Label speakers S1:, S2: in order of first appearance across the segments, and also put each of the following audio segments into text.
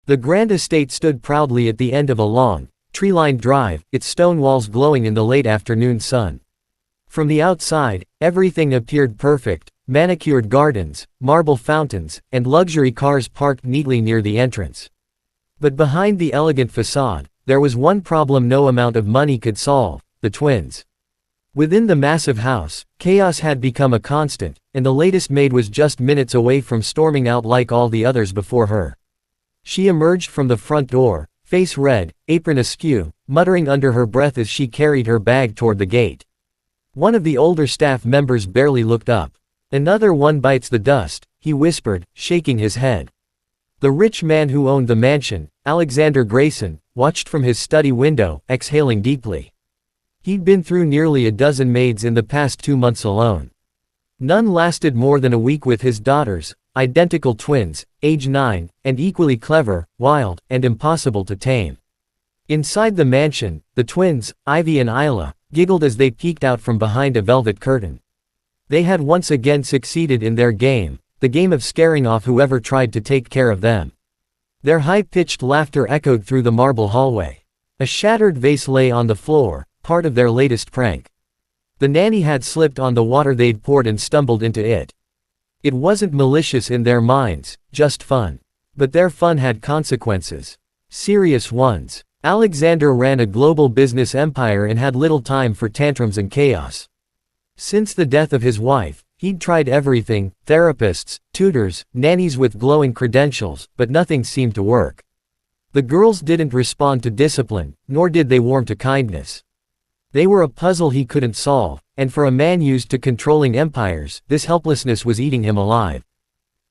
S1: The grand estate stood proudly at the end of a long, tree-lined drive, its stone walls glowing in the late afternoon sun. From the outside, everything appeared perfect: manicured gardens, marble fountains, and luxury cars parked neatly near the entrance. But behind the elegant facade, there was one problem no amount of money could solve: the twins. Within the massive house, chaos had become a constant, and the latest maid was just minutes away from storming out like all the others before her. She emerged from the front door, face red, apron askew, muttering under her breath as she carried her bag toward the gate. One of the older staff members barely looked up. "Another one bites the dust," he whispered, shaking his head. The rich man who owned the mansion, Alexander Grayson, watched from his study window, exhaling deeply. He'd been through nearly a dozen maids in the past 2 months alone. None lasted more than a week with his daughters, identical twins, age 9, and equally clever, wild, and impossible to tame. Inside the mansion, the twins, Ivy and Isla, giggled as they peeked out from behind a velvet curtain. They had once again succeeded in their game, the game of scaring off whoever tried to take care of them. Their high-pitched laughter echoed through the marble hallway. A shattered vase lay on the floor, part of their latest prank. The nanny had slipped on the water they'd poured and stumbled into it. It wasn't malicious in their minds, just fun. But their fun had consequences. Serious ones. Alexander ran a global business empire and had little time for tantrums and chaos. Since the death of his wife, he'd tried everything: therapists, tutors, nannies with glowing credentials, but nothing seemed to work. The girls didn't respond to discipline, nor did they warm to kindness. They were a puzzle he couldn't solve, and for a man used to controlling empires, this helplessness was eating him alive.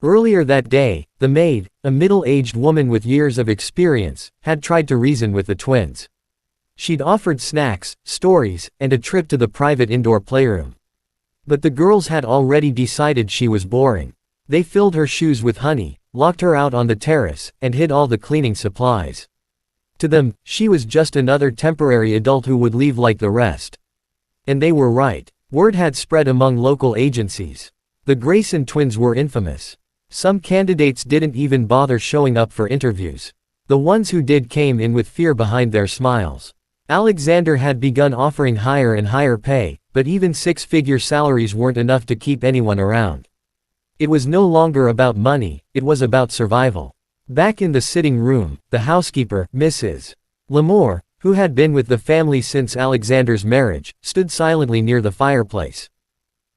S1: Earlier that day, the maid, a middle-aged woman with years of experience, had tried to reason with the twins. She'd offered snacks, stories, and a trip to the private indoor playroom. But the girls had already decided she was boring. They filled her shoes with honey, locked her out on the terrace, and hid all the cleaning supplies. To them, she was just another temporary adult who would leave like the rest. And they were right. Word had spread among local agencies. The Grayson twins were infamous. Some candidates didn't even bother showing up for interviews. The ones who did came in with fear behind their smiles. Alexander had begun offering higher and higher pay, but even six-figure salaries weren't enough to keep anyone around. It was no longer about money, it was about survival. Back in the sitting room, the housekeeper, Mrs. Lamore, who had been with the family since Alexander's marriage, stood silently near the fireplace.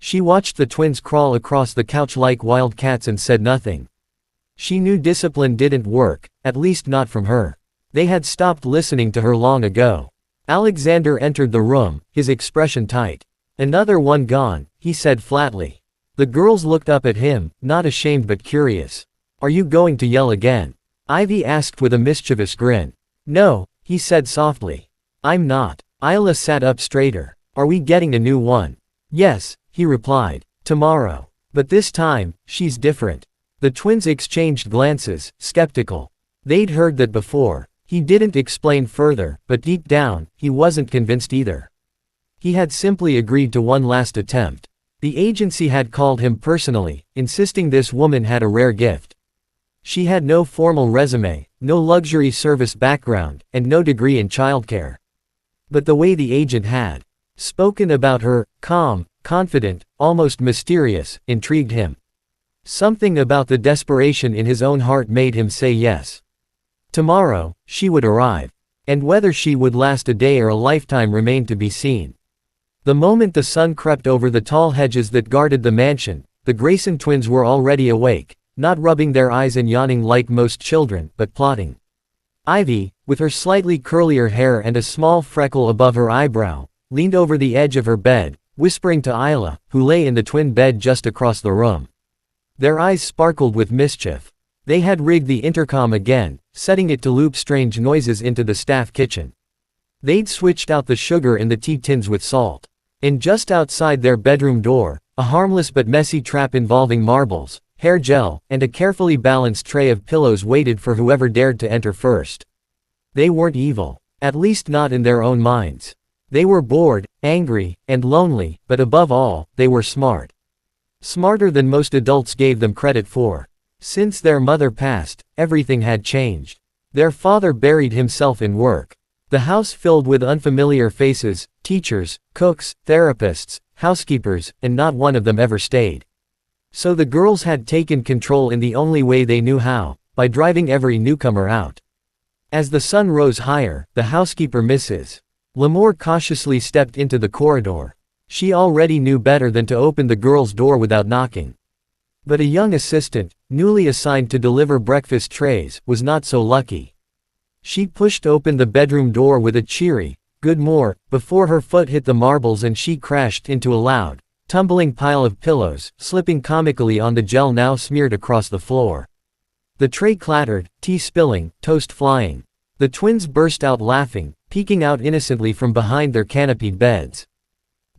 S1: She watched the twins crawl across the couch like wild cats and said nothing. She knew discipline didn't work, at least not from her. They had stopped listening to her long ago. Alexander entered the room, his expression tight. "Another one gone," he said flatly. The girls looked up at him, not ashamed but curious. "Are you going to yell again?" Ivy asked with a mischievous grin. "No," he said softly. "I'm not." Isla sat up straighter. "Are we getting a new one?" "Yes," he replied. "Tomorrow. But this time, she's different." The twins exchanged glances, skeptical. They'd heard that before. He didn't explain further, but deep down, he wasn't convinced either. He had simply agreed to one last attempt. The agency had called him personally, insisting this woman had a rare gift. She had no formal resume, no luxury service background, and no degree in childcare. But the way the agent had spoken about her, calm, confident, almost mysterious, intrigued him. Something about the desperation in his own heart made him say yes. Tomorrow, she would arrive. And whether she would last a day or a lifetime remained to be seen. The moment the sun crept over the tall hedges that guarded the mansion, the Grayson twins were already awake, not rubbing their eyes and yawning like most children, but plotting. Ivy, with her slightly curlier hair and a small freckle above her eyebrow, leaned over the edge of her bed, whispering to Isla, who lay in the twin bed just across the room. Their eyes sparkled with mischief. They had rigged the intercom again, setting it to loop strange noises into the staff kitchen. They'd switched out the sugar in the tea tins with salt. And just outside their bedroom door, a harmless but messy trap involving marbles, hair gel, and a carefully balanced tray of pillows waited for whoever dared to enter first. They weren't evil. At least not in their own minds. They were bored, angry, and lonely, but above all, they were smart. Smarter than most adults gave them credit for. Since their mother passed, everything had changed. Their father buried himself in work. The house filled with unfamiliar faces, teachers, cooks, therapists, housekeepers, and not one of them ever stayed. So the girls had taken control in the only way they knew how, by driving every newcomer out. As the sun rose higher, the housekeeper Mrs. Lamore cautiously stepped into the corridor. She already knew better than to open the girls' door without knocking. But a young assistant, newly assigned to deliver breakfast trays, was not so lucky. She pushed open the bedroom door with a cheery, "Good morn," before her foot hit the marbles and she crashed into a loud, tumbling pile of pillows, slipping comically on the gel now smeared across the floor. The tray clattered, tea spilling, toast flying. The twins burst out laughing, peeking out innocently from behind their canopied beds.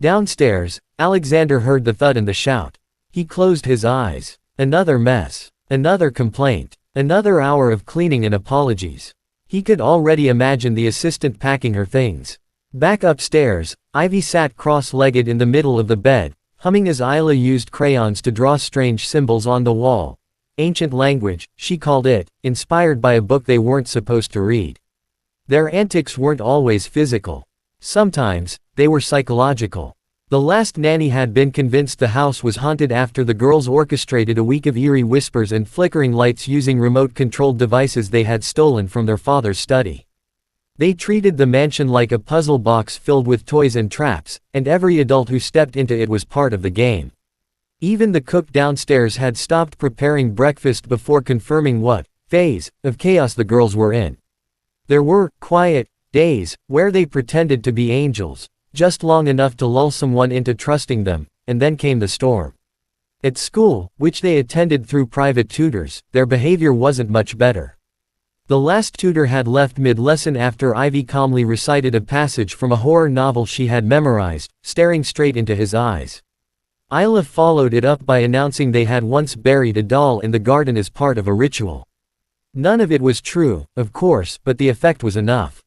S1: Downstairs, Alexander heard the thud and the shout. He closed his eyes. Another mess. Another complaint. Another hour of cleaning and apologies. He could already imagine the assistant packing her things. Back upstairs, Ivy sat cross-legged in the middle of the bed, humming as Isla used crayons to draw strange symbols on the wall. Ancient language, she called it, inspired by a book they weren't supposed to read. Their antics weren't always physical. Sometimes, they were psychological. The last nanny had been convinced the house was haunted after the girls orchestrated a week of eerie whispers and flickering lights using remote-controlled devices they had stolen from their father's study. They treated the mansion like a puzzle box filled with toys and traps, and every adult who stepped into it was part of the game. Even the cook downstairs had stopped preparing breakfast before confirming what phase of chaos the girls were in. There were quiet days where they pretended to be angels, just long enough to lull someone into trusting them, and then came the storm. At school, which they attended through private tutors, their behavior wasn't much better. The last tutor had left mid-lesson after Ivy calmly recited a passage from a horror novel she had memorized, staring straight into his eyes. Isla followed it up by announcing they had once buried a doll in the garden as part of a ritual. None of it was true, of course, but the effect was enough.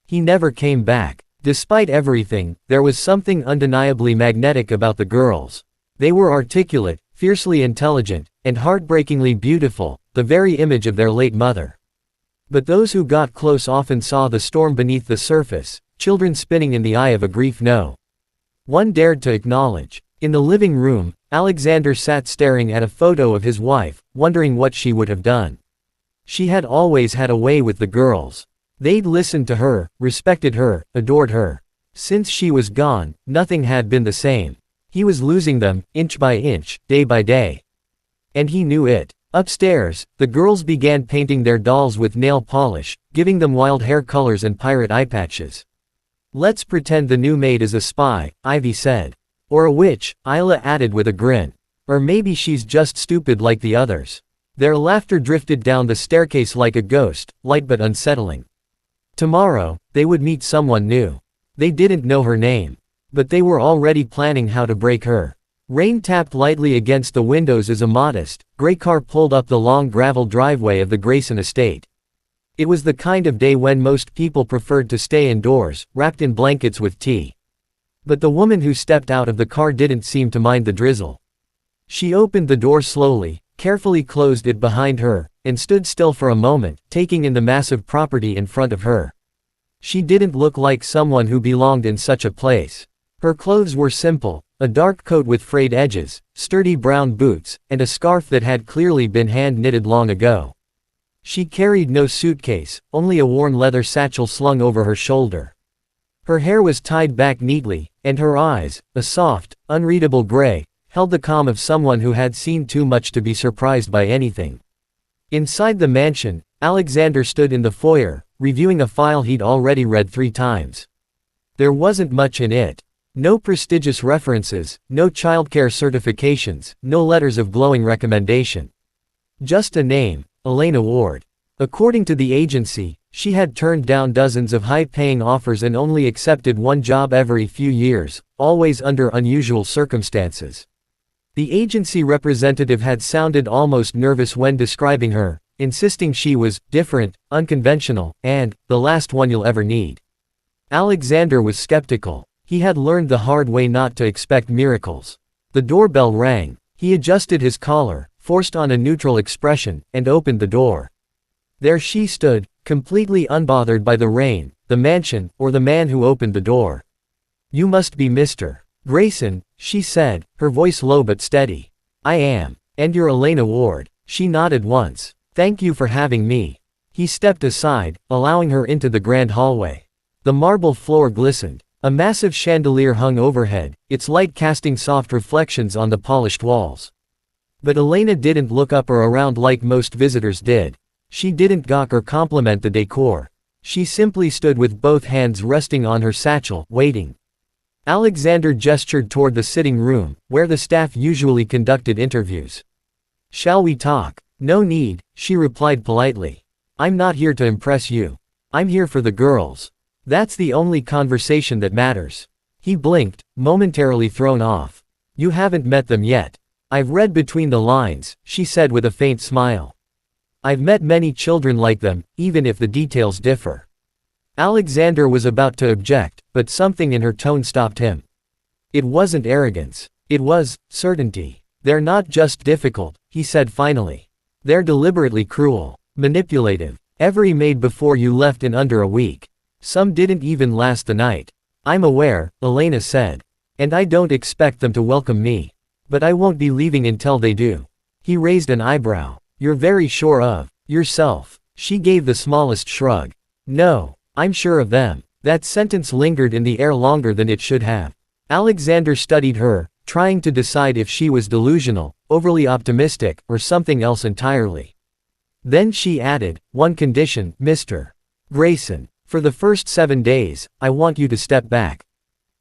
S1: He never came back. Despite everything, there was something undeniably magnetic about the girls. They were articulate, fiercely intelligent, and heartbreakingly beautiful, the very image of their late mother. But those who got close often saw the storm beneath the surface, children spinning in the eye of a grief no one dared to acknowledge. In the living room, Alexander sat staring at a photo of his wife, wondering what she would have done. She had always had a way with the girls. They'd listened to her, respected her, adored her. Since she was gone, nothing had been the same. He was losing them, inch by inch, day by day. And he knew it. Upstairs, the girls began painting their dolls with nail polish, giving them wild hair colors and pirate eye patches. "Let's pretend the new maid is a spy," Ivy said. "Or a witch," Isla added with a grin. "Or maybe she's just stupid like the others." Their laughter drifted down the staircase like a ghost, light but unsettling. Tomorrow, they would meet someone new. They didn't know her name. But they were already planning how to break her. Rain tapped lightly against the windows as a modest, gray car pulled up the long gravel driveway of the Grayson estate. It was the kind of day when most people preferred to stay indoors, wrapped in blankets with tea. But the woman who stepped out of the car didn't seem to mind the drizzle. She opened the door slowly, carefully closed it behind her, and stood still for a moment, taking in the massive property in front of her. She didn't look like someone who belonged in such a place. Her clothes were simple, a dark coat with frayed edges, sturdy brown boots, and a scarf that had clearly been hand-knitted long ago. She carried no suitcase, only a worn leather satchel slung over her shoulder. Her hair was tied back neatly, and her eyes, a soft, unreadable gray, held the calm of someone who had seen too much to be surprised by anything. Inside the mansion, Alexander stood in the foyer, reviewing a file he'd already read 3 times. There wasn't much in it. No prestigious references, no childcare certifications, no letters of glowing recommendation. Just a name, Elena Ward. According to the agency, she had turned down dozens of high-paying offers and only accepted one job every few years, always under unusual circumstances. The agency representative had sounded almost nervous when describing her, insisting she was different, unconventional, and the last one you'll ever need. Alexander was skeptical. He had learned the hard way not to expect miracles. The doorbell rang. He adjusted his collar, forced on a neutral expression, and opened the door. There she stood, completely unbothered by the rain, the mansion, or the man who opened the door. "You must be Mr. Grayson," she said, her voice low but steady. "I am. And you're Elena Ward." She nodded once. "Thank you for having me." He stepped aside, allowing her into the grand hallway. The marble floor glistened. A massive chandelier hung overhead, its light casting soft reflections on the polished walls. But Elena didn't look up or around like most visitors did. She didn't gawk or compliment the decor. She simply stood with both hands resting on her satchel, waiting. Alexander gestured toward the sitting room, where the staff usually conducted interviews. "Shall we talk?" "No need," she replied politely. "I'm not here to impress you. I'm here for the girls. That's the only conversation that matters." He blinked, momentarily thrown off. "You haven't met them yet." "I've read between the lines," she said with a faint smile. "I've met many children like them, even if the details differ." Alexander was about to object, but something in her tone stopped him. It wasn't arrogance. It was certainty. "They're not just difficult," he said finally. "They're deliberately cruel, manipulative. Every maid before you left in under a week. Some didn't even last the night." "I'm aware," Elena said. "And I don't expect them to welcome me. But I won't be leaving until they do." He raised an eyebrow. "You're very sure of yourself." She gave the smallest shrug. "No, I'm sure of them." That sentence lingered in the air longer than it should have. Alexander studied her, trying to decide if she was delusional, overly optimistic, or something else entirely. Then she added, "One condition, Mr. Grayson. For the first 7 days, I want you to step back.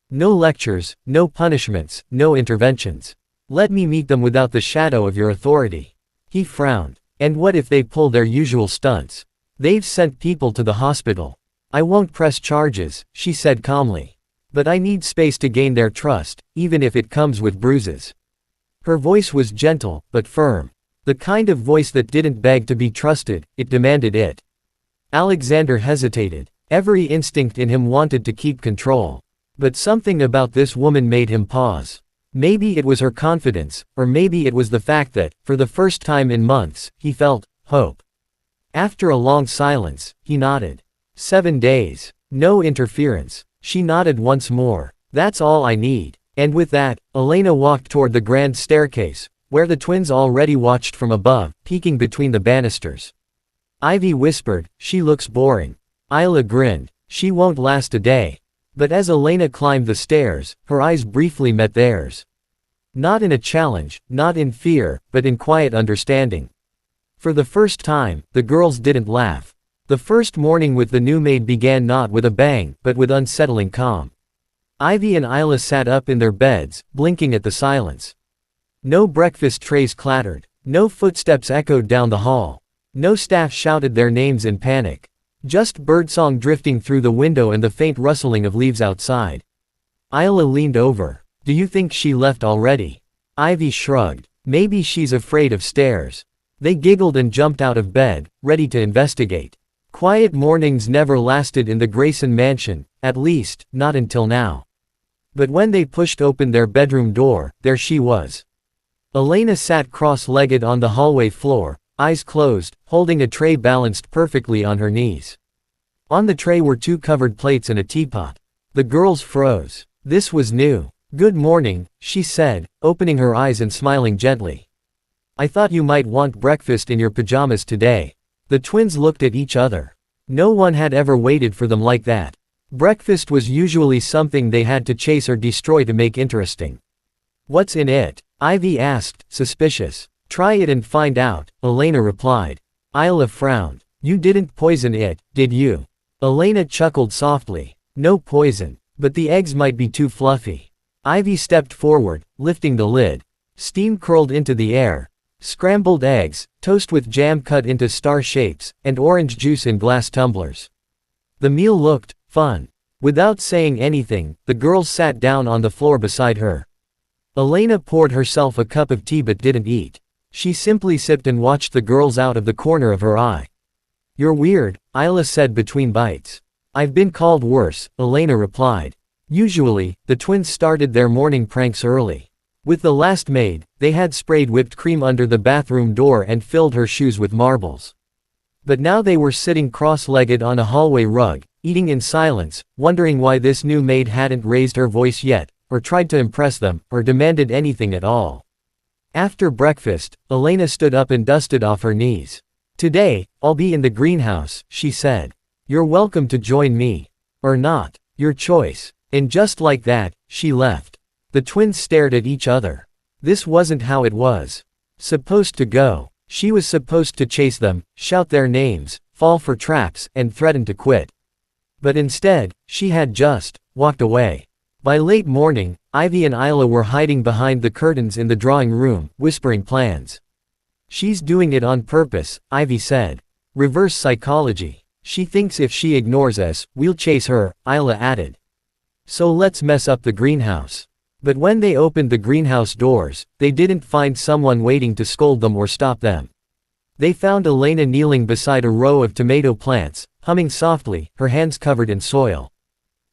S1: No lectures, no punishments, no interventions. Let me meet them without the shadow of your authority." He frowned. "And what if they pull their usual stunts? They've sent people to the hospital." "I won't press charges," she said calmly. "But I need space to gain their trust, even if it comes with bruises." Her voice was gentle, but firm. The kind of voice that didn't beg to be trusted, it demanded it. Alexander hesitated. Every instinct in him wanted to keep control. But something about this woman made him pause. Maybe it was her confidence, or maybe it was the fact that, for the first time in months, he felt hope. After a long silence, he nodded. 7 days. No interference. She nodded once more. "That's all I need." And with that, Elena walked toward the grand staircase, where the twins already watched from above, peeking between the banisters. Ivy whispered, "She looks boring." Isla grinned, "She won't last a day." But as Elena climbed the stairs, her eyes briefly met theirs. Not in a challenge, not in fear, but in quiet understanding. For the first time, the girls didn't laugh. The first morning with the new maid began not with a bang, but with unsettling calm. Ivy and Isla sat up in their beds, blinking at the silence. No breakfast trays clattered. No footsteps echoed down the hall. No staff shouted their names in panic. Just birdsong drifting through the window and the faint rustling of leaves outside. Isla leaned over. "Do you think she left already?" Ivy shrugged. "Maybe she's afraid of stairs." They giggled and jumped out of bed, ready to investigate. Quiet mornings never lasted in the Grayson mansion, at least, not until now. But when they pushed open their bedroom door, there she was. Elena sat cross-legged on the hallway floor, eyes closed, holding a tray balanced perfectly on her knees. On the tray were 2 covered plates and a teapot. The girls froze. This was new. "Good morning," she said, opening her eyes and smiling gently. "I thought you might want breakfast in your pajamas today." The twins looked at each other. No one had ever waited for them like that. Breakfast was usually something they had to chase or destroy to make interesting. "What's in it?" Ivy asked, suspicious. "Try it and find out," Elena replied. Isla frowned. "You didn't poison it, did you?" Elena chuckled softly. "No poison. But the eggs might be too fluffy." Ivy stepped forward, lifting the lid. Steam curled into the air. Scrambled eggs, toast with jam cut into star shapes, and orange juice in glass tumblers. The meal looked fun. Without saying anything, the girls sat down on the floor beside her. Elena poured herself a cup of tea but didn't eat. She simply sipped and watched the girls out of the corner of her eye. "You're weird," Isla said between bites. "I've been called worse," Elena replied. Usually, the twins started their morning pranks early. With the last maid, they had sprayed whipped cream under the bathroom door and filled her shoes with marbles. But now they were sitting cross-legged on a hallway rug, eating in silence, wondering why this new maid hadn't raised her voice yet, or tried to impress them, or demanded anything at all. After breakfast, Elena stood up and dusted off her knees. "Today, I'll be in the greenhouse," she said. "You're welcome to join me. Or not. Your choice." And just like that, she left. The twins stared at each other. This wasn't how it was supposed to go. She was supposed to chase them, shout their names, fall for traps, and threaten to quit. But instead, she had just walked away. By late morning, Ivy and Isla were hiding behind the curtains in the drawing room, whispering plans. "She's doing it on purpose," Ivy said. "Reverse psychology. She thinks if she ignores us, we'll chase her," Isla added. "So let's mess up the greenhouse." But when they opened the greenhouse doors, they didn't find someone waiting to scold them or stop them. They found Elena kneeling beside a row of tomato plants, humming softly, her hands covered in soil.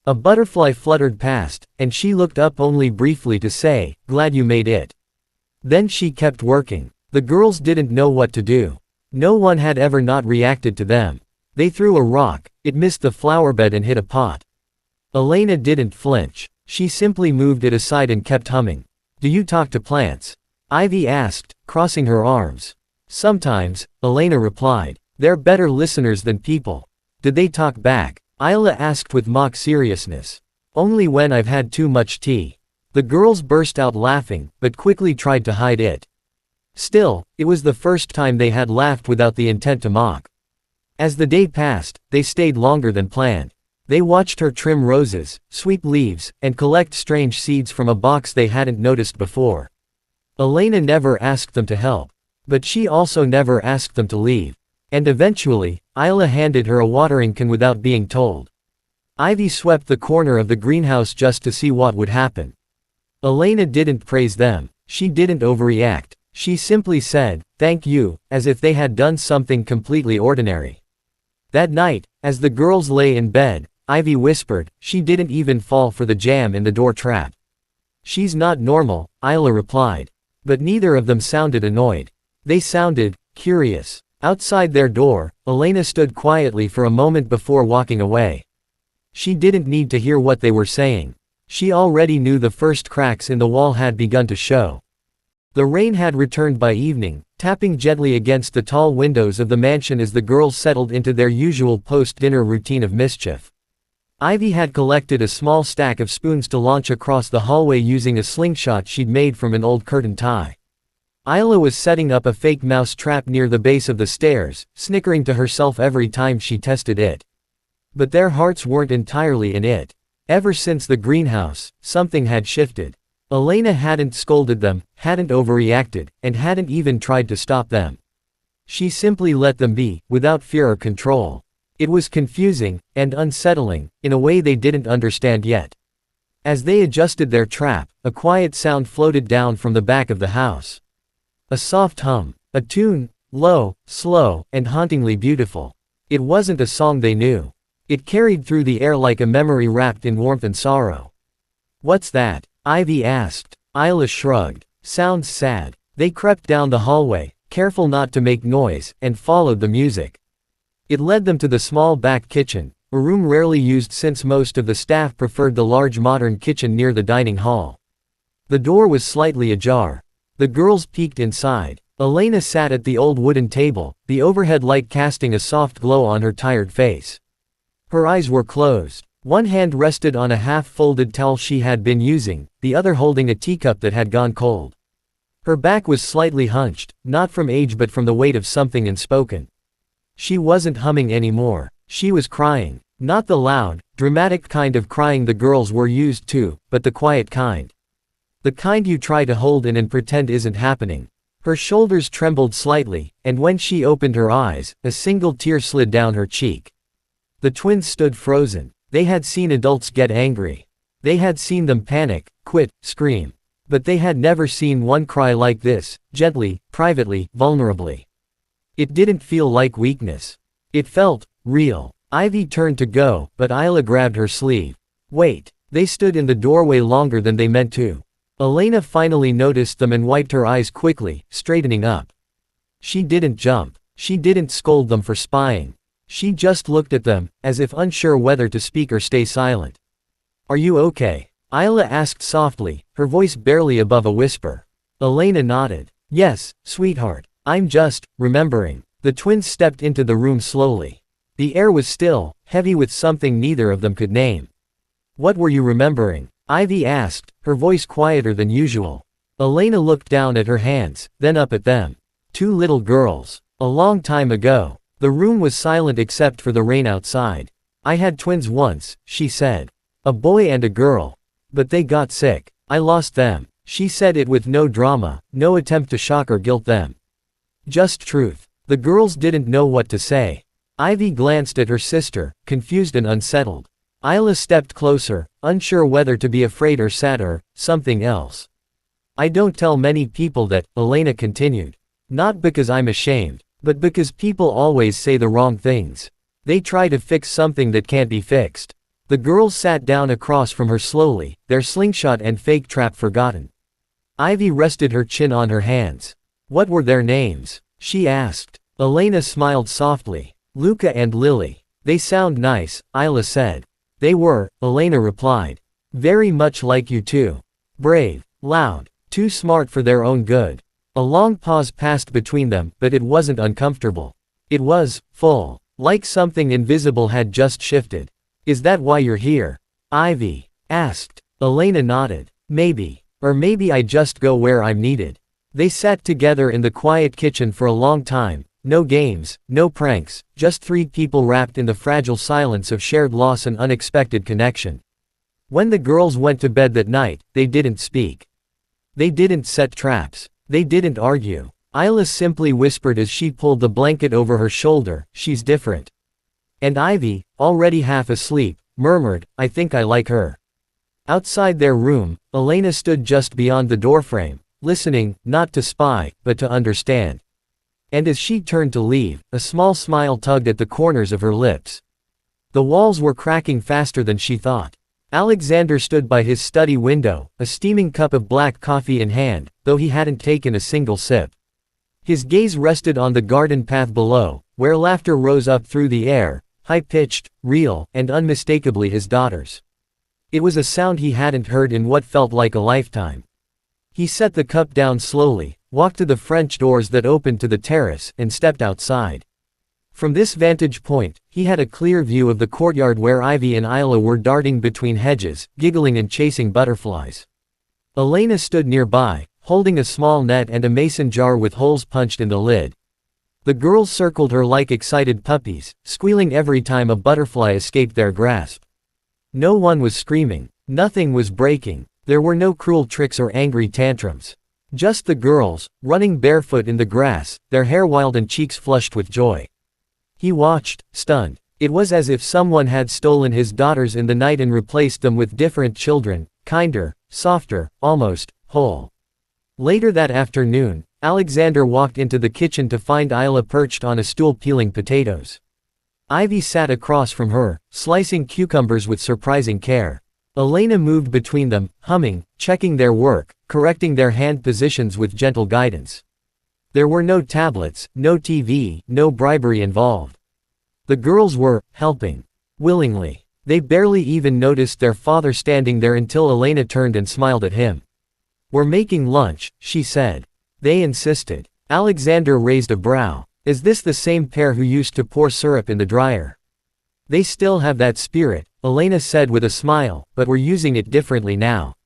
S1: A butterfly fluttered past, and she looked up only briefly to say, "Glad you made it." Then she kept working. The girls didn't know what to do. No one had ever not reacted to them. They threw a rock, it missed the flowerbed and hit a pot. Elena didn't flinch. She simply moved it aside and kept humming. "Do you talk to plants?" Ivy asked, crossing her arms. "Sometimes," Elena replied. "They're better listeners than people." "Did they talk back?" Isla asked with mock seriousness. "Only when I've had too much tea." The girls burst out laughing, but quickly tried to hide it. Still, it was the first time they had laughed without the intent to mock. As the day passed, they stayed longer than planned. They watched her trim roses, sweep leaves, and collect strange seeds from a box they hadn't noticed before. Elena never asked them to help. But she also never asked them to leave. And eventually, Isla handed her a watering can without being told. Ivy swept the corner of the greenhouse just to see what would happen. Elena didn't praise them. She didn't overreact. She simply said, "Thank you," as if they had done something completely ordinary. That night, as the girls lay in bed, Ivy whispered, "She didn't even fall for the jam in the door trap." "She's not normal," Isla replied. But neither of them sounded annoyed. They sounded curious. Outside their door, Elena stood quietly for a moment before walking away. She didn't need to hear what they were saying. She already knew the first cracks in the wall had begun to show. The rain had returned by evening, tapping gently against the tall windows of the mansion as the girls settled into their usual post-dinner routine of mischief. Ivy had collected a small stack of spoons to launch across the hallway using a slingshot she'd made from an old curtain tie. Isla was setting up a fake mouse trap near the base of the stairs, snickering to herself every time she tested it. But their hearts weren't entirely in it. Ever since the greenhouse, something had shifted. Elena hadn't scolded them, hadn't overreacted, and hadn't even tried to stop them. She simply let them be, without fear or control. It was confusing, and unsettling, in a way they didn't understand yet. As they adjusted their trap, a quiet sound floated down from the back of the house. A soft hum. A tune, low, slow, and hauntingly beautiful. It wasn't a song they knew. It carried through the air like a memory wrapped in warmth and sorrow. "What's that?" Ivy asked. Isla shrugged. "Sounds sad." They crept down the hallway, careful not to make noise, and followed the music. It led them to the small back kitchen, a room rarely used since most of the staff preferred the large modern kitchen near the dining hall. The door was slightly ajar. The girls peeked inside. Elena sat at the old wooden table, the overhead light casting a soft glow on her tired face. Her eyes were closed. One hand rested on a half-folded towel she had been using, the other holding a teacup that had gone cold. Her back was slightly hunched, not from age but from the weight of something unspoken. She wasn't humming anymore. She was crying. Not the loud, dramatic kind of crying the girls were used to, but the quiet kind. The kind you try to hold in and pretend isn't happening. Her shoulders trembled slightly, and when she opened her eyes, a single tear slid down her cheek. The twins stood frozen. They had seen adults get angry. They had seen them panic, quit, scream. But they had never seen one cry like this, gently, privately, vulnerably. It didn't feel like weakness. It felt real. Ivy turned to go, but Isla grabbed her sleeve. "Wait." They stood in the doorway longer than they meant to. Elena finally noticed them and wiped her eyes quickly, straightening up. She didn't jump. She didn't scold them for spying. She just looked at them, as if unsure whether to speak or stay silent. Are you okay? Isla asked softly, her voice barely above a whisper. Elena nodded. Yes, sweetheart. I'm just remembering. The twins stepped into the room slowly. The air was still, heavy with something neither of them could name. What were you remembering? Ivy asked, her voice quieter than usual. Elena looked down at her hands, then up at them. Two little girls. A long time ago. The room was silent except for the rain outside. I had twins once, she said. A boy and a girl. But they got sick. I lost them. She said it with no drama, no attempt to shock or guilt them. Just truth. The girls didn't know what to say. Ivy glanced at her sister, confused and unsettled. Isla stepped closer, unsure whether to be afraid or sad or something else. I don't tell many people that, Elena continued. Not because I'm ashamed, but because people always say the wrong things. They try to fix something that can't be fixed. The girls sat down across from her slowly, their slingshot and fake trap forgotten. Ivy rested her chin on her hands. What were their names? She asked. Elena smiled softly. Luca and Lily. They sound nice, Isla said. They were, Elena replied. Very much like you too. Brave, loud, too smart for their own good. A long pause passed between them, but it wasn't uncomfortable. It was full, like something invisible had just shifted. Is that why you're here? Ivy asked. Elena nodded. Maybe. Or maybe I just go where I'm needed. They sat together in the quiet kitchen for a long time. No games, no pranks, just three people wrapped in the fragile silence of shared loss and unexpected connection. When the girls went to bed that night, they didn't speak. They didn't set traps. They didn't argue. Isla simply whispered as she pulled the blanket over her shoulder, she's different. And Ivy, already half asleep, murmured, I think I like her. Outside their room, Elena stood just beyond the doorframe, listening, not to spy, but to understand. And as she turned to leave, a small smile tugged at the corners of her lips. The walls were cracking faster than she thought. Alexander stood by his study window, a steaming cup of black coffee in hand, though he hadn't taken a single sip. His gaze rested on the garden path below, where laughter rose up through the air, high-pitched, real, and unmistakably his daughter's. It was a sound he hadn't heard in what felt like a lifetime. He set the cup down slowly, walked to the French doors that opened to the terrace, and stepped outside. From this vantage point, he had a clear view of the courtyard where Ivy and Isla were darting between hedges, giggling and chasing butterflies. Elena stood nearby, holding a small net and a mason jar with holes punched in the lid. The girls circled her like excited puppies, squealing every time a butterfly escaped their grasp. No one was screaming. Nothing was breaking. There were no cruel tricks or angry tantrums. Just the girls, running barefoot in the grass, their hair wild and cheeks flushed with joy. He watched, stunned. It was as if someone had stolen his daughters in the night and replaced them with different children, kinder, softer, almost whole. Later that afternoon, Alexander walked into the kitchen to find Isla perched on a stool peeling potatoes. Ivy sat across from her, slicing cucumbers with surprising care. Elena moved between them, humming, checking their work, correcting their hand positions with gentle guidance. There were no tablets, no TV, no bribery involved. The girls were helping. Willingly. They barely even noticed their father standing there until Elena turned and smiled at him. We're making lunch, she said. They insisted. Alexander raised a brow. Is this the same pair who used to pour syrup in the dryer? They still have that spirit, Elena said with a smile, but we're using it differently now.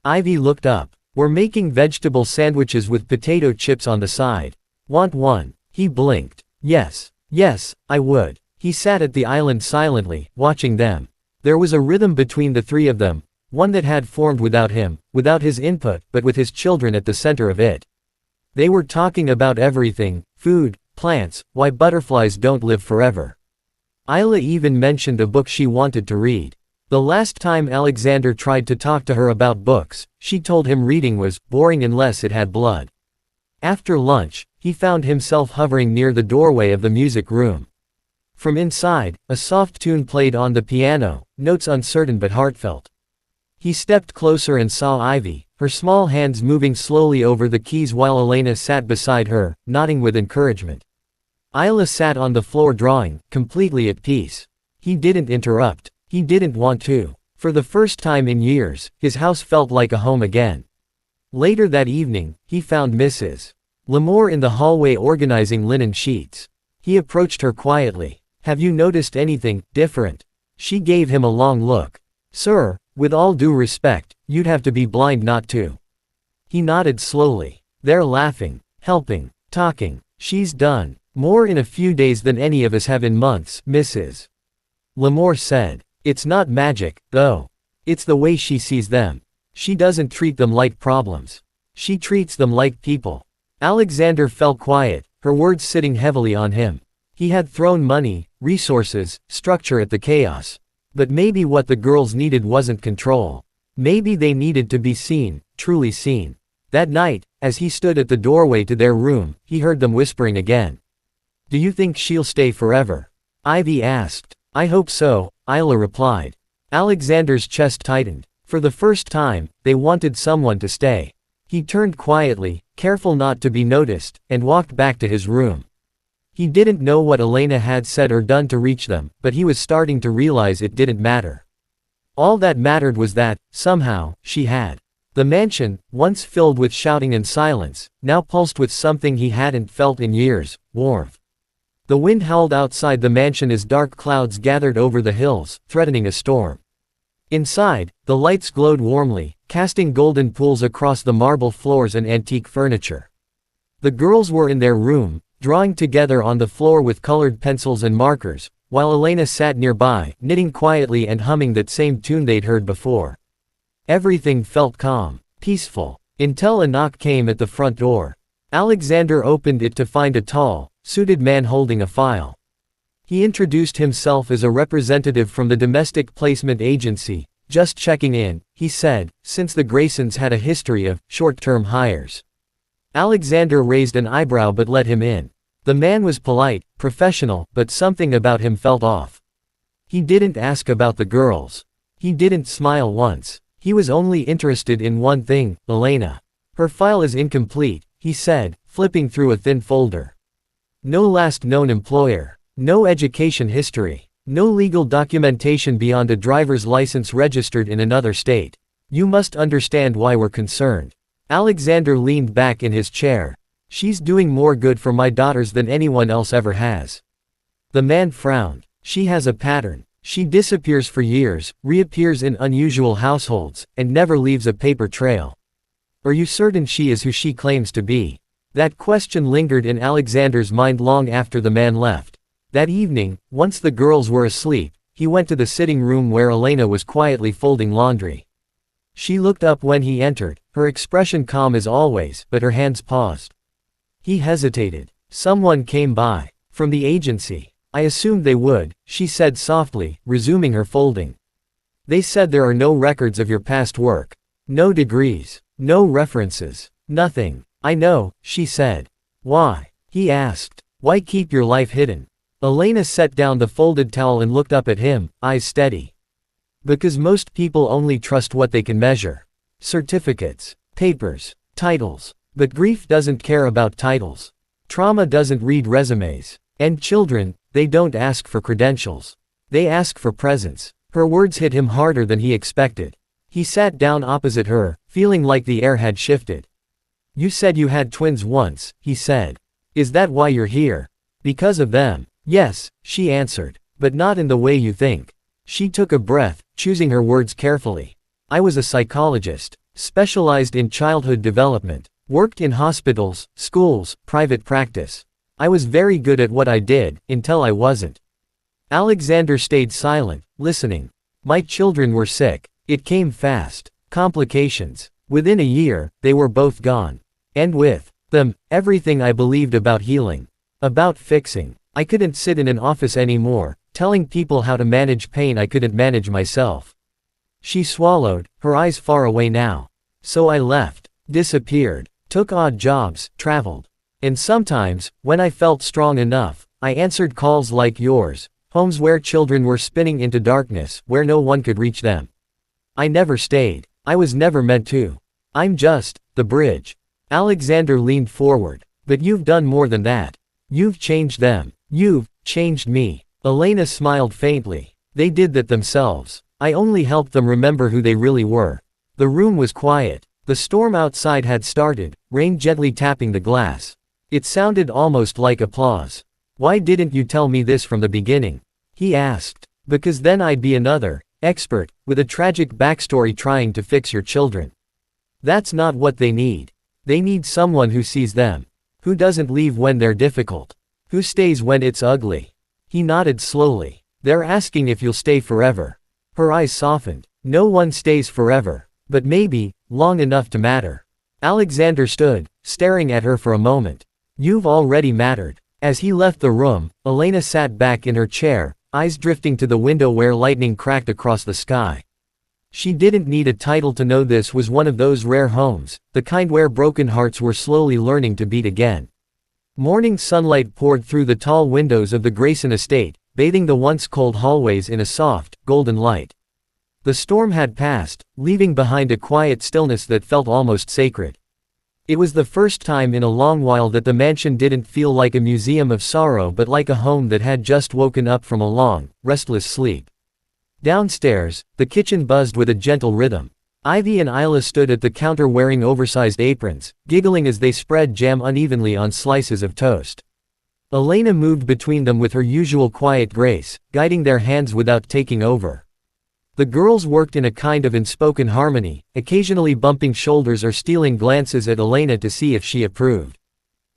S1: Ivy looked up. We're making vegetable sandwiches with potato chips on the side. Want one? He blinked. Yes. Yes, I would. He sat at the island silently, watching them. There was a rhythm between the three of them, one that had formed without him, without his input, but with his children at the center of it. They were talking about everything, food, plants, why butterflies don't live forever. Isla even mentioned a book she wanted to read. The last time Alexander tried to talk to her about books, she told him reading was boring unless it had blood. After lunch, he found himself hovering near the doorway of the music room. From inside, a soft tune played on the piano, notes uncertain but heartfelt. He stepped closer and saw Ivy, her small hands moving slowly over the keys while Elena sat beside her, nodding with encouragement. Isla sat on the floor drawing, completely at peace. He didn't interrupt. He didn't want to. For the first time in years, his house felt like a home again. Later that evening, he found Mrs. Lamore in the hallway organizing linen sheets. He approached her quietly. "Have you noticed anything different?" She gave him a long look. "Sir, with all due respect, you'd have to be blind not to." He nodded slowly. "They're laughing, helping, talking. She's done more in a few days than any of us have in months," Mrs. Lamore said. "It's not magic, though. It's the way she sees them. She doesn't treat them like problems. She treats them like people." Alexander fell quiet, her words sitting heavily on him. He had thrown money, resources, structure at the chaos. But maybe what the girls needed wasn't control. Maybe they needed to be seen, truly seen. That night, as he stood at the doorway to their room, he heard them whispering again. "Do you think she'll stay forever?" Ivy asked. "I hope so," Isla replied. Alexander's chest tightened. For the first time, they wanted someone to stay. He turned quietly, careful not to be noticed, and walked back to his room. He didn't know what Elena had said or done to reach them, but he was starting to realize it didn't matter. All that mattered was that, somehow, she had. The mansion, once filled with shouting and silence, now pulsed with something he hadn't felt in years, warmth. The wind howled outside the mansion as dark clouds gathered over the hills, threatening a storm. Inside, the lights glowed warmly, casting golden pools across the marble floors and antique furniture. The girls were in their room, drawing together on the floor with colored pencils and markers, while Elena sat nearby, knitting quietly and humming that same tune they'd heard before. Everything felt calm, peaceful, until a knock came at the front door. Alexander opened it to find a tall, suited man holding a file. He introduced himself as a representative from the domestic placement agency. "Just checking in," he said, since the Graysons had a history of short-term hires. Alexander raised an eyebrow but let him in. The man was polite, professional, but something about him felt off. He didn't ask about the girls. He didn't smile once. He was only interested in one thing, Elena. "Her file is incomplete," he said, flipping through a thin folder. "No last known employer. No education history. No legal documentation beyond a driver's license registered in another state. You must understand why we're concerned." Alexander leaned back in his chair. "She's doing more good for my daughters than anyone else ever has." The man frowned. "She has a pattern. She disappears for years, reappears in unusual households, and never leaves a paper trail. Are you certain she is who she claims to be?" That question lingered in Alexander's mind long after the man left. That evening, once the girls were asleep, he went to the sitting room where Elena was quietly folding laundry. She looked up when he entered, her expression calm as always, but her hands paused. He hesitated. "Someone came by. From the agency. I assumed they would," she said softly, resuming her folding. "They said there are no records of your past work. No degrees. No references. Nothing." "I know," she said. "Why?" he asked. "Why keep your life hidden?" Elena set down the folded towel and looked up at him, eyes steady. "Because most people only trust what they can measure. Certificates, papers, titles. But grief doesn't care about titles. Trauma doesn't read resumes. And children, they don't ask for credentials. They ask for presence." Her words hit him harder than he expected. He sat down opposite her, feeling like the air had shifted. "You said you had twins once," he said. "Is that why you're here? Because of them?" "Yes," she answered. "But not in the way you think." She took a breath, choosing her words carefully. "I was a psychologist, specialized in childhood development, worked in hospitals, schools, private practice. I was very good at what I did, until I wasn't." Alexander stayed silent, listening. "My children were sick. It came fast. Complications. Within a year, they were both gone. And with them, everything I believed about healing. About fixing. I couldn't sit in an office anymore, telling people how to manage pain I couldn't manage myself." She swallowed, her eyes far away now. "So I left. Disappeared. Took odd jobs, traveled. And sometimes, when I felt strong enough, I answered calls like yours, homes where children were spinning into darkness, where no one could reach them. I never stayed. I was never meant to. I'm just the bridge." Alexander leaned forward. "But you've done more than that. You've changed them. You've changed me. Elena smiled faintly. They did that themselves. I only helped them remember who they really were. The room was quiet. The storm outside had started, rain gently tapping the glass. It sounded almost like applause. Why didn't you tell me this from the beginning? He asked. Because then I'd be another expert, with a tragic backstory trying to fix your children. That's not what they need. They need someone who sees them. Who doesn't leave when they're difficult. Who stays when it's ugly. He nodded slowly. They're asking if you'll stay forever. Her eyes softened. No one stays forever. But maybe, long enough to matter. Alexander stood, staring at her for a moment. You've already mattered. As he left the room, Elena sat back in her chair, eyes drifting to the window where lightning cracked across the sky. She didn't need a title to know this was one of those rare homes, the kind where broken hearts were slowly learning to beat again. Morning sunlight poured through the tall windows of the Grayson estate, bathing the once cold hallways in a soft, golden light. The storm had passed, leaving behind a quiet stillness that felt almost sacred. It was the first time in a long while that the mansion didn't feel like a museum of sorrow but like a home that had just woken up from a long, restless sleep. Downstairs, the kitchen buzzed with a gentle rhythm. Ivy and Isla stood at the counter wearing oversized aprons, giggling as they spread jam unevenly on slices of toast. Elena moved between them with her usual quiet grace, guiding their hands without taking over. The girls worked in a kind of unspoken harmony, occasionally bumping shoulders or stealing glances at Elena to see if she approved.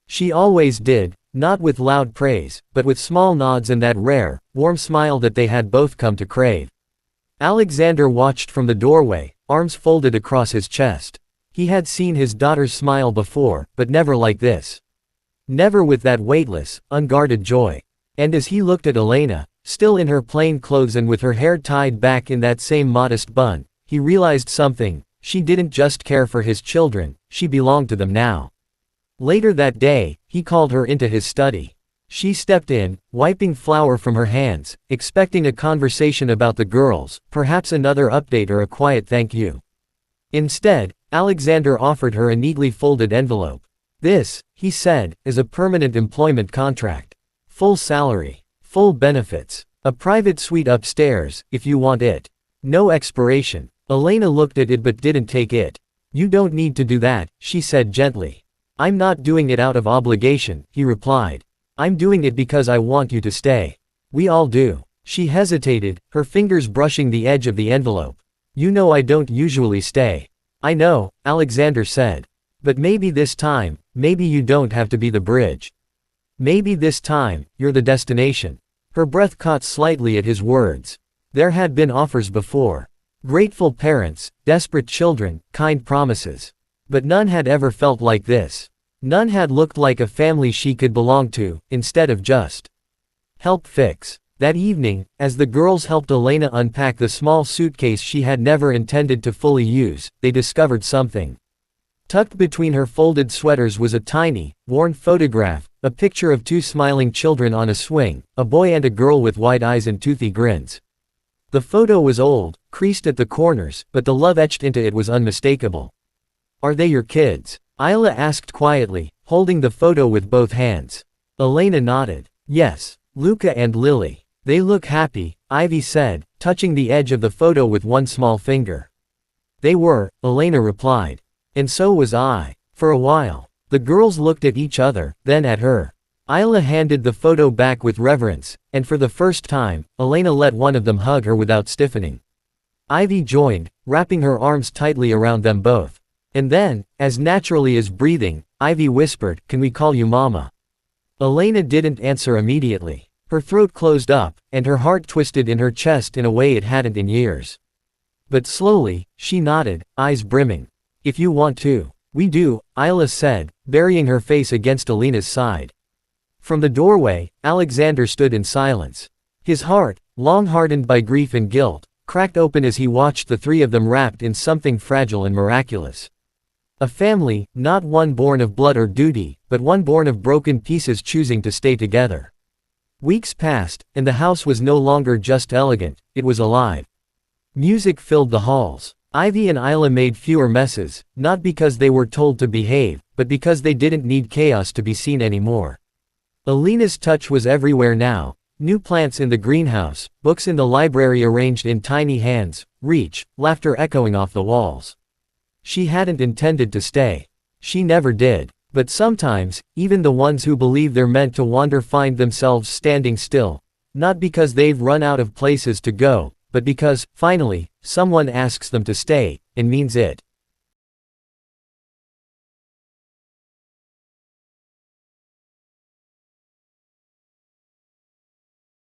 S1: She always did, not with loud praise, but with small nods and that rare, warm smile that they had both come to crave. Alexander watched from the doorway, arms folded across his chest. He had seen his daughter's smile before, but never like this. Never with that weightless, unguarded joy. And as he looked at Elena, still in her plain clothes and with her hair tied back in that same modest bun, he realized something. She didn't just care for his children, she belonged to them now. Later that day, he called her into his study. She stepped in, wiping flour from her hands, expecting a conversation about the girls, perhaps another update or a quiet thank you. Instead, Alexander offered her a neatly folded envelope. This, he said, is a permanent employment contract. Full salary. Full benefits. A private suite upstairs, if you want it. No expiration. Elena looked at it but didn't take it. You don't need to do that, she said gently. I'm not doing it out of obligation, he replied. I'm doing it because I want you to stay. We all do. She hesitated, her fingers brushing the edge of the envelope. You know I don't usually stay. I know, Alexander said. But maybe this time, maybe you don't have to be the bridge. Maybe this time, you're the destination. Her breath caught slightly at his words. There had been offers before. Grateful parents, desperate children, kind promises. But none had ever felt like this. None had looked like a family she could belong to, instead of just help fix. That evening, as the girls helped Elena unpack the small suitcase she had never intended to fully use, they discovered something. Tucked between her folded sweaters was a tiny, worn photograph, a picture of two smiling children on a swing, a boy and a girl with wide eyes and toothy grins. The photo was old, creased at the corners, but the love etched into it was unmistakable. Are they your kids? Isla asked quietly, holding the photo with both hands. Elena nodded. Yes, Luca and Lily. They look happy, Ivy said, touching the edge of the photo with one small finger. They were, Elena replied. And so was I. For a while. The girls looked at each other, then at her. Isla handed the photo back with reverence, and for the first time, Elena let one of them hug her without stiffening. Ivy joined, wrapping her arms tightly around them both. And then, as naturally as breathing, Ivy whispered, "Can we call you Mama?" Elena didn't answer immediately. Her throat closed up, and her heart twisted in her chest in a way it hadn't in years. But slowly, she nodded, eyes brimming. If you want to. We do, Isla said, burying her face against Elena's side. From the doorway, Alexander stood in silence. His heart, long hardened by grief and guilt, cracked open as he watched the three of them wrapped in something fragile and miraculous. A family, not one born of blood or duty, but one born of broken pieces choosing to stay together. Weeks passed, and the house was no longer just elegant, it was alive. Music filled the halls. Ivy and Isla made fewer messes, not because they were told to behave, but because they didn't need chaos to be seen anymore. Alina's touch was everywhere now. New plants in the greenhouse, books in the library arranged in tiny hands, reach, laughter echoing off the walls. She hadn't intended to stay. She never did. But sometimes, even the ones who believe they're meant to wander find themselves standing still. Not because they've run out of places to go, but because, finally, someone asks them to stay, and means it.